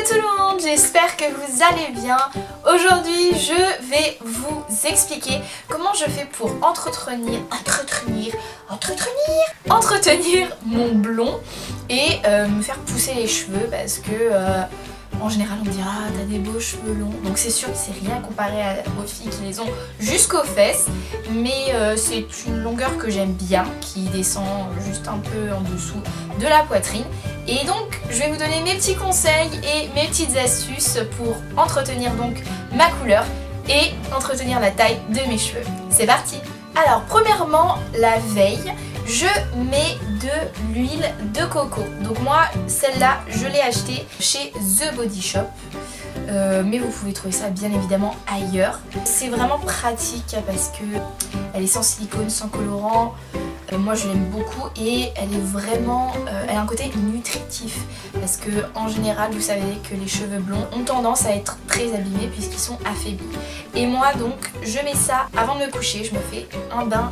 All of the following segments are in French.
tout le monde, j'espère que vous allez bien. Aujourd'hui je vais vous expliquer comment je fais pour entretenir mon blond et me faire pousser les cheveux parce que en général on me dit ah t'as des beaux cheveux longs, donc c'est sûr que c'est rien comparé aux filles qui les ont jusqu'aux fesses, mais c'est une longueur que j'aime bien, qui descend juste un peu en dessous de la poitrine. Et donc je vais vous donner mes petits conseils et mes petites astuces pour entretenir donc ma couleur et entretenir la taille de mes cheveux. C'est parti! Alors premièrement, la veille, je mets de l'huile de coco. Donc moi, celle-là, je l'ai achetée chez The Body Shop. Mais vous pouvez trouver ça bien évidemment ailleurs. C'est vraiment pratique parce que elle est sans silicone, sans colorant. Moi je l'aime beaucoup et elle est vraiment, elle a un côté nutritif parce que en général vous savez que les cheveux blonds ont tendance à être très abîmés puisqu'ils sont affaiblis. Et moi donc je mets ça avant de me coucher, je me fais un bain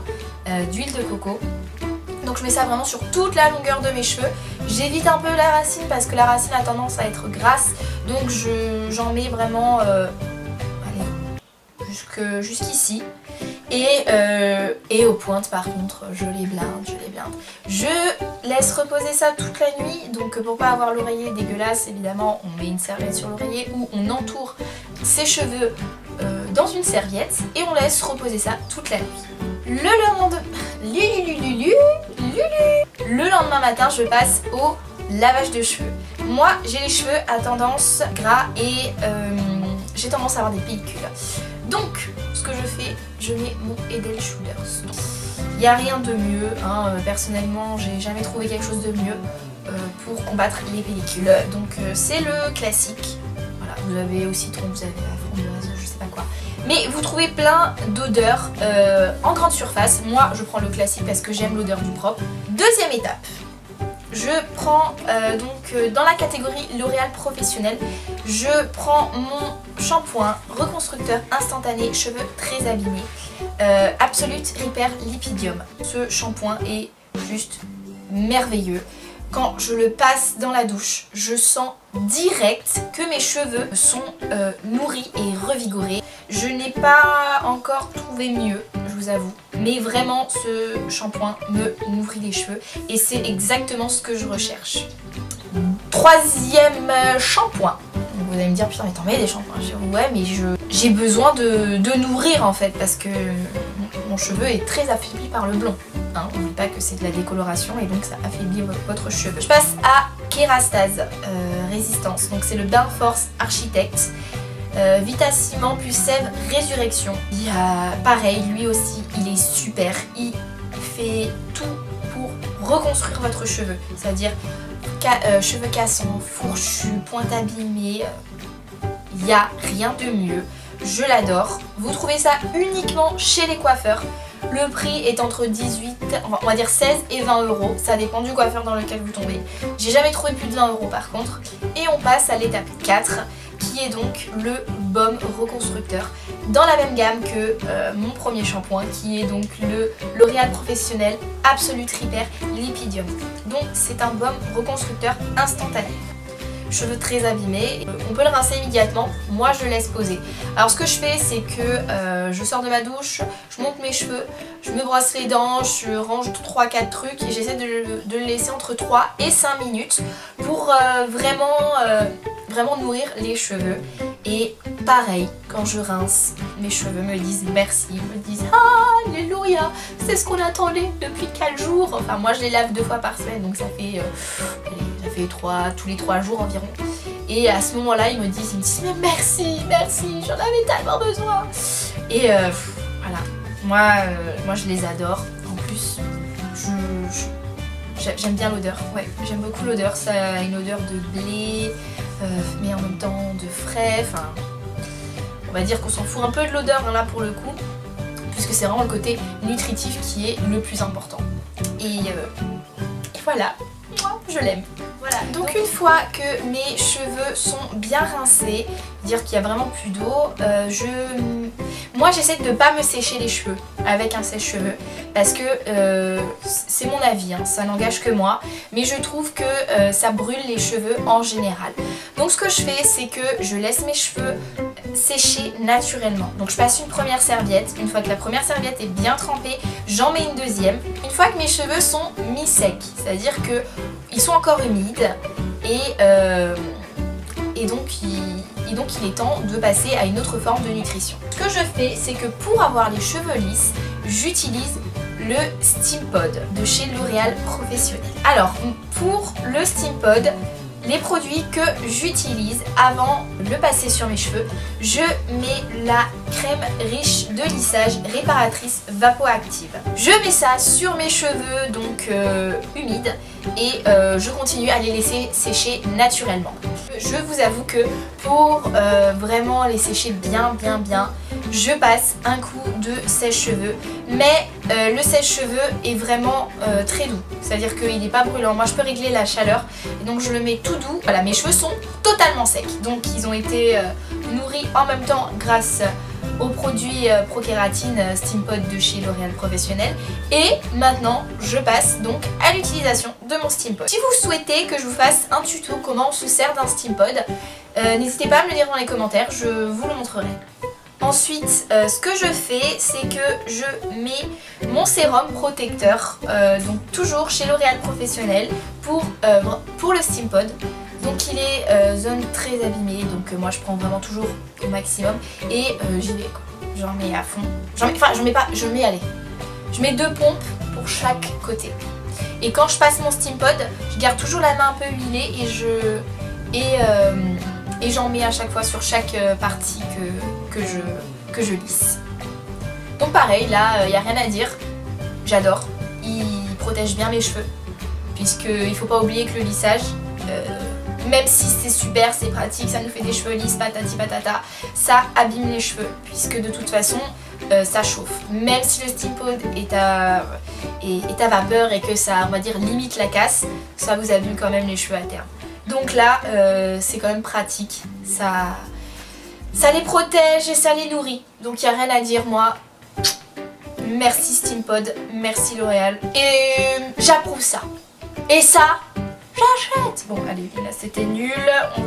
d'huile de coco. Donc je mets ça vraiment sur toute la longueur de mes cheveux. J'évite un peu la racine parce que la racine a tendance à être grasse. Donc j'en mets vraiment jusqu'ici. Et aux pointes par contre je les blinde. Je laisse reposer ça toute la nuit. Donc pour pas avoir l'oreiller dégueulasse, évidemment on met une serviette sur l'oreiller ou on entoure ses cheveux dans une serviette et on laisse reposer ça toute la nuit. Le lendemain matin je passe au lavage de cheveux. Moi j'ai les cheveux à tendance gras et j'ai tendance à avoir des pellicules. Donc ce que je fais, je mets mon Head & Shoulders. Il n'y a rien de mieux, hein. Personnellement j'ai jamais trouvé quelque chose de mieux pour combattre les pellicules. Donc c'est le classique. Voilà, vous avez au citron, vous avez la framboise, je sais pas quoi. Mais vous trouvez plein d'odeurs en grande surface. Moi je prends le classique parce que j'aime l'odeur du propre. Deuxième étape. Je prends donc dans la catégorie L'Oréal Professionnel, je prends mon shampoing reconstructeur instantané cheveux très abîmés, Absolute Repair Lipidium. Ce shampoing est juste merveilleux. Quand je le passe dans la douche, je sens direct que mes cheveux sont nourris et revigorés. Je n'ai pas encore trouvé mieux, je vous avoue. Mais vraiment, ce shampoing me nourrit les cheveux et c'est exactement ce que je recherche. Troisième shampoing. Vous allez me dire, putain mais t'en mets des shampoings. Je dis, ouais mais j'ai besoin de nourrir en fait parce que mon cheveu est très affaibli par le blond. Hein, n'oubliez pas que c'est de la décoloration et donc ça affaiblit votre cheveu. Je passe à Kérastase Résistance. Donc c'est le Bain Force Architect. Vitaciment plus sève résurrection. Il y a pareil, lui aussi il est super, il fait tout pour reconstruire votre cheveu, c'est-à-dire cheveux cassants, fourchus, pointe abîmée, il n'y a rien de mieux, je l'adore. Vous trouvez ça uniquement chez les coiffeurs. Le prix est entre 18, on va dire 16 et 20 euros, ça dépend du coiffeur dans lequel vous tombez. J'ai jamais trouvé plus de 20 euros par contre. Et on passe à l'étape 4 qui est donc le baume reconstructeur dans la même gamme que mon premier shampoing qui est donc le L'Oréal Professionnel Absolute Repair Lipidium. Donc c'est un baume reconstructeur instantané. Cheveux très abîmés, on peut le rincer immédiatement, moi je le laisse poser. Alors ce que je fais c'est que je sors de ma douche, je monte mes cheveux, je me brosse les dents, je range 3-4 trucs et j'essaie de le laisser entre 3 et 5 minutes pour vraiment nourrir les cheveux. Et pareil, quand je rince, mes cheveux me disent merci, me disent ah alléluia, c'est ce qu'on attendait depuis 4 jours. Enfin moi je les lave 2 fois par semaine donc ça fait tous les 3 jours environ. Et à ce moment là ils me disent mais merci, j'en avais tellement besoin. Et voilà, moi je les adore. En plus j'aime bien l'odeur, ouais, j'aime beaucoup l'odeur, ça a une odeur de blé, mais en même temps de frais, enfin on va dire qu'on s'en fout un peu de l'odeur hein, là pour le coup, puisque c'est vraiment le côté nutritif qui est le plus important. Et voilà, moi je l'aime. Voilà, donc une fois que mes cheveux sont bien rincés, dire qu'il y a vraiment plus d'eau, moi j'essaie de ne pas me sécher les cheveux avec un sèche-cheveux parce que c'est mon avis, hein, ça n'engage que moi, mais je trouve que ça brûle les cheveux en général. Donc ce que je fais, c'est que je laisse mes cheveux sécher naturellement. Donc je passe une première serviette, une fois que la première serviette est bien trempée, j'en mets une deuxième. Une fois que mes cheveux sont mi-secs, c'est-à-dire que ils sont encore humides et donc il est temps de passer à une autre forme de nutrition. Ce que je fais, c'est que pour avoir les cheveux lisses, j'utilise le Steampod de chez L'Oréal Professionnel. Alors pour le Steampod, les produits que j'utilise avant de le passer sur mes cheveux, je mets la crème riche de lissage réparatrice vapoactive. Je mets ça sur mes cheveux donc humides et je continue à les laisser sécher naturellement. Je vous avoue que pour vraiment les sécher bien, je passe un coup de sèche-cheveux, mais le sèche-cheveux est vraiment très doux, c'est-à-dire qu'il n'est pas brûlant. Moi je peux régler la chaleur et donc je le mets tout doux. Voilà, mes cheveux sont totalement secs, donc ils ont été nourris en même temps grâce au produit Pro-Kératine Steampod de chez L'Oréal Professionnel. Et maintenant je passe donc à l'utilisation de mon Steampod. Si vous souhaitez que je vous fasse un tuto comment on se sert d'un Steampod, n'hésitez pas à me le dire dans les commentaires, je vous le montrerai. Ensuite, ce que je fais, c'est que je mets mon sérum protecteur, donc toujours chez L'Oréal Professionnel pour le Steampod. Donc il est zone très abîmée, donc moi je prends vraiment toujours au maximum et j'y vais quoi. J'en mets à fond. Je mets 2 pompes pour chaque côté. Et quand je passe mon Steampod, je garde toujours la main un peu huilée et j'en mets à chaque fois sur chaque partie que je lisse. Donc pareil, là il n'y a rien à dire, j'adore, il protège bien mes cheveux puisqu'il ne faut pas oublier que le lissage, même si c'est super, c'est pratique, ça nous fait des cheveux lisses, patati patata, ça abîme les cheveux puisque de toute façon ça chauffe. Même si le Steampod est à vapeur et que ça, on va dire, limite la casse, ça vous abîme quand même les cheveux à terme. Donc là c'est quand même pratique, ça les protège et ça les nourrit. Donc il n'y a rien à dire, moi merci Steampod, merci L'Oréal et j'approuve ça. Et ça, j'achète. Bon allez, là c'était nul, on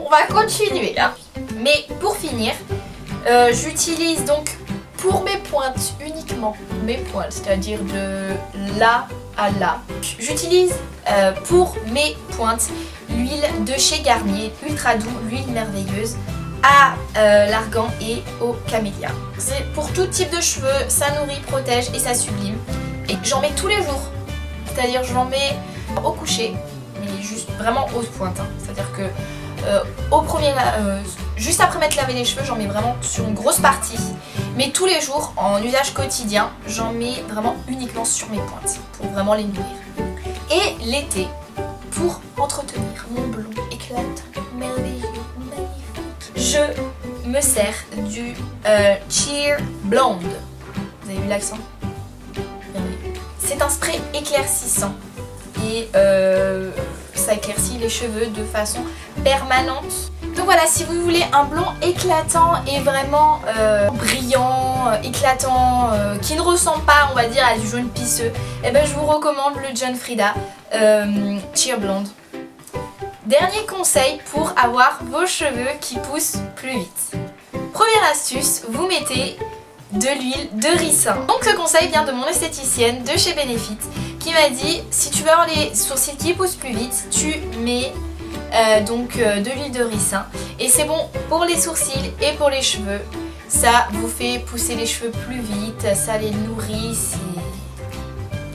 va continuer là. Mais pour finir, j'utilise donc pour mes pointes uniquement mes pointes, c'est-à-dire de là à là. J'utilise pour mes pointes l'huile de chez Garnier, ultra doux, l'huile merveilleuse à l'argan et au camélia. C'est pour tout type de cheveux, ça nourrit, protège et ça sublime. Et j'en mets tous les jours, c'est-à-dire j'en mets au coucher, mais juste vraiment aux pointes, hein. C'est-à-dire que juste après m'être lavé les cheveux, j'en mets vraiment sur une grosse partie, mais tous les jours en usage quotidien, j'en mets vraiment uniquement sur mes pointes pour vraiment les nourrir. Et l'été, pour entretenir mon blond éclatant, merveilleux, magnifique, je me sers du Cheer Blonde. Vous avez vu l'accent? C'est un spray éclaircissant et ça éclaircit les cheveux de façon permanente. Donc voilà, si vous voulez un blond éclatant et vraiment brillant, éclatant, qui ne ressemble pas, on va dire, à du jaune pisseux, eh ben je vous recommande le John Frieda Cheer Blonde. Dernier conseil pour avoir vos cheveux qui poussent plus vite. Première astuce, vous mettez de l'huile de ricin. Donc ce conseil vient de mon esthéticienne de chez Benefit qui m'a dit si tu veux avoir les sourcils qui poussent plus vite, tu mets de l'huile de ricin et c'est bon pour les sourcils et pour les cheveux. Ça vous fait pousser les cheveux plus vite, ça les nourrit,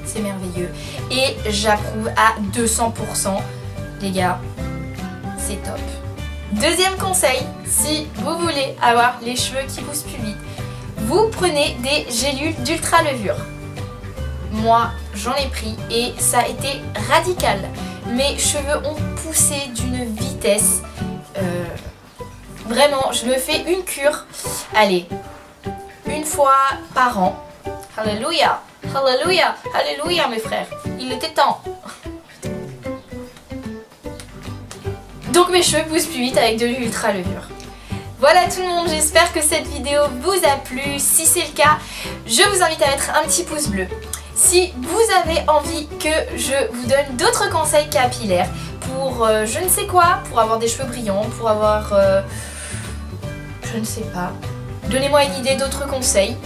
c'est merveilleux et j'approuve à 200%. Les gars, c'est top. Deuxième conseil, si vous voulez avoir les cheveux qui poussent plus vite, vous prenez des gélules d'ultra levure. Moi j'en ai pris et ça a été radical. Mes cheveux ont poussé d'une vitesse. Vraiment, je me fais une cure. Allez, une fois par an. Alléluia, alléluia, alléluia mes frères. Il était temps. Donc mes cheveux poussent plus vite avec de l'ultra levure. Voilà tout le monde, j'espère que cette vidéo vous a plu. Si c'est le cas, je vous invite à mettre un petit pouce bleu. Si vous avez envie que je vous donne d'autres conseils capillaires pour je ne sais quoi, pour avoir des cheveux brillants, pour avoir... je ne sais pas. Donnez-moi une idée d'autres conseils.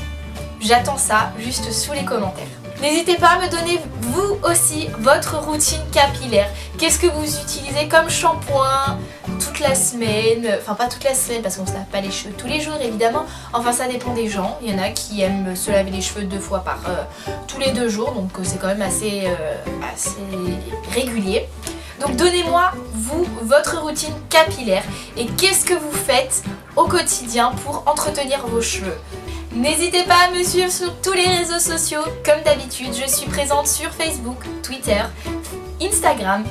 J'attends ça juste sous les commentaires. N'hésitez pas à me donner vous aussi votre routine capillaire. Qu'est-ce que vous utilisez comme shampoing toute la semaine? Enfin pas toute la semaine parce qu'on ne se lave pas les cheveux tous les jours évidemment. Enfin ça dépend des gens. Il y en a qui aiment se laver les cheveux 2 fois par tous les 2 jours. Donc c'est quand même assez régulier. Donc donnez-moi vous votre routine capillaire et qu'est-ce que vous faites au quotidien pour entretenir vos cheveux. N'hésitez pas à me suivre sur tous les réseaux sociaux. Comme d'habitude, je suis présente sur Facebook, Twitter, Instagram.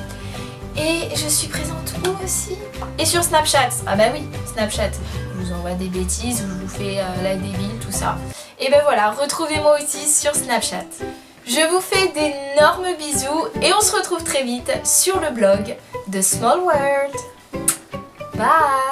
Et je suis présente où aussi? Et sur Snapchat. Ah bah oui, Snapchat. Je vous envoie des bêtises, je vous fais la débile, tout ça. Et ben voilà, retrouvez-moi aussi sur Snapchat. Je vous fais d'énormes bisous et on se retrouve très vite sur le blog de Small World. Bye!